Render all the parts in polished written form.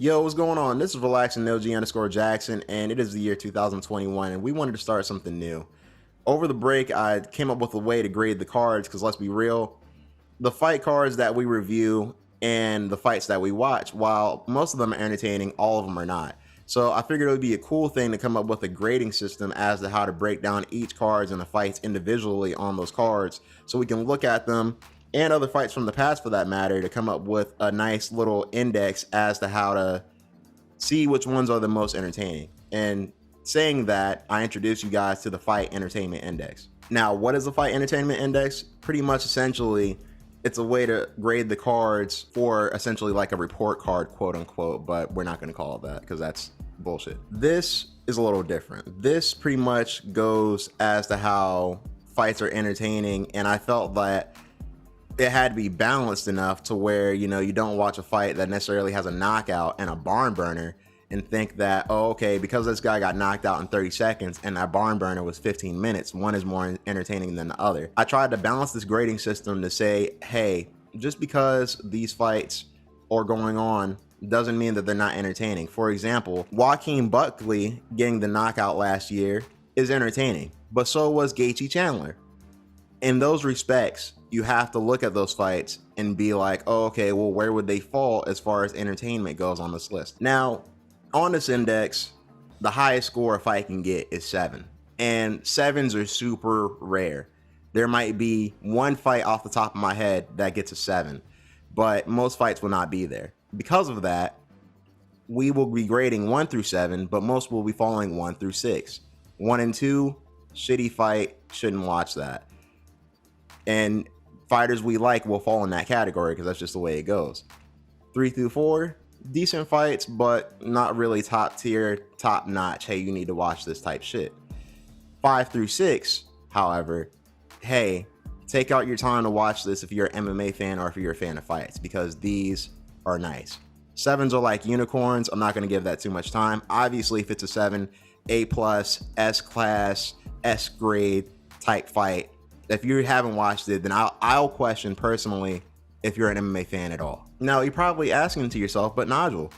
Yo, what's going on? This is Relaxing LG_Jackson, and it is the year 2021, and we wanted to start something new. Over the break, I came up with a way to grade the cards, because let's be real, the fight cards that we review and the fights that we watch, while most of them are entertaining, all of them are not. So I figured it would be a cool thing to come up with a grading system as to how to break down each cards and the fights individually on those cards, so we can look at them and other fights from the past for that matter to come up with a nice little index as to how to see which ones are the most entertaining. And saying that, I introduce you guys to the Fight Entertainment Index. Now, what is the Fight Entertainment Index? Pretty much essentially, it's a way to grade the cards for essentially like a report card, quote unquote, but we're not going to call it that because that's bullshit. This is a little different. This pretty much goes as to how fights are entertaining, and I felt that it had to be balanced enough to where, you know, you don't watch a fight that necessarily has a knockout and a barn burner and think that, oh, okay, because this guy got knocked out in 30 seconds and that barn burner was 15 minutes, one is more entertaining than the other. I tried to balance this grading system to say, hey, just because these fights are going on doesn't mean that they're not entertaining. For example, Joaquin Buckley getting the knockout last year is entertaining, but so was Gaethje Chandler. In those respects, you have to look at those fights and be like, oh, okay, well, where would they fall as far as entertainment goes on this list? Now, on this index, the highest score a fight can get is 7. And 7s are super rare. There might be one fight off the top of my head that gets a 7, but most fights will not be there. Because of that, we will be grading 1 through 7, but most will be falling 1 through 6. 1 and 2, shitty fight, shouldn't watch that. And fighters we like will fall in that category because that's just the way it goes. 3 through 4, decent fights, but not really top tier, top notch. Hey, you need to watch this type shit. 5 through 6, however, hey, take out your time to watch this if you're an MMA fan or if you're a fan of fights, because these are nice. 7s are like unicorns. I'm not going to give that too much time. Obviously, if it's a 7, A+, S class, S grade type fight, if you haven't watched it, then I'll question personally if you're an MMA fan at all. Now, you're probably asking to yourself, but Nigel,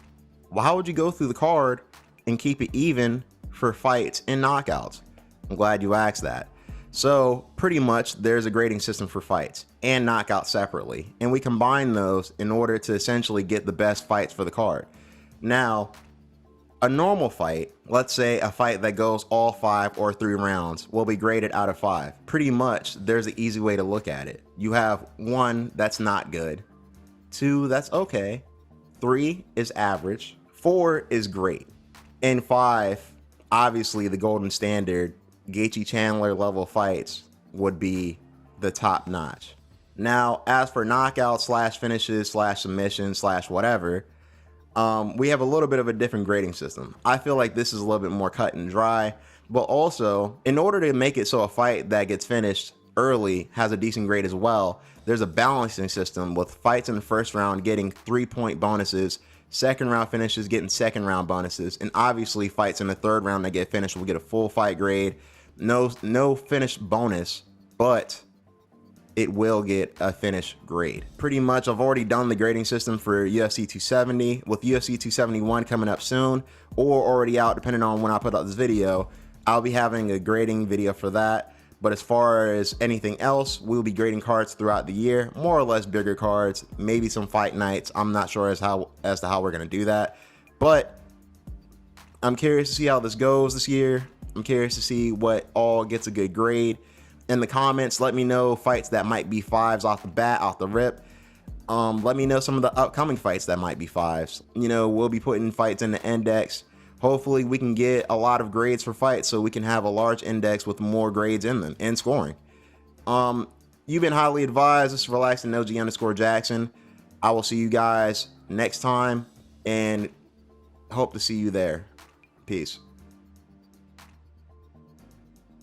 well, how would you go through the card and keep it even for fights and knockouts? I'm glad you asked that. So pretty much there's a grading system for fights and knockouts separately, and we combine those in order to essentially get the best fights for the card. Now, a normal fight, let's say a fight that goes all 5 or 3 rounds, will be graded out of 5. Pretty much, there's an easy way to look at it. You have 1 that's not good, 2 that's okay, 3 is average, 4 is great, and 5, obviously the golden standard, Gaethje Chandler level fights would be the top notch. Now, as for knockouts slash finishes slash submissions slash whatever, we have a little bit of a different grading system. I feel like this is a little bit more cut and dry, but also in order to make it so a fight that gets finished early has a decent grade as well, there's a balancing system with fights in the first round getting 3-point bonuses, second round finishes getting second round bonuses, and obviously fights in the third round that get finished will get a full fight grade. No finish bonus, but it will get a finish grade. Pretty much, I've already done the grading system for UFC 270, with UFC 271 coming up soon, or already out, depending on when I put out this video. I'll be having a grading video for that. But as far as anything else, we'll be grading cards throughout the year, more or less bigger cards, maybe some fight nights. I'm not sure as to how we're gonna do that, but I'm curious to see how this goes this year. I'm curious to see what all gets a good grade. In the comments, let me know fights that might be 5s off the bat, off the rip. Let me know some of the upcoming fights that might be 5s. You know, we'll be putting fights in the index. Hopefully we can get a lot of grades for fights so we can have a large index with more grades in them and scoring. You've been highly advised. This is Relaxing LG_Jackson. I will see you guys next time and hope to see you there. Peace.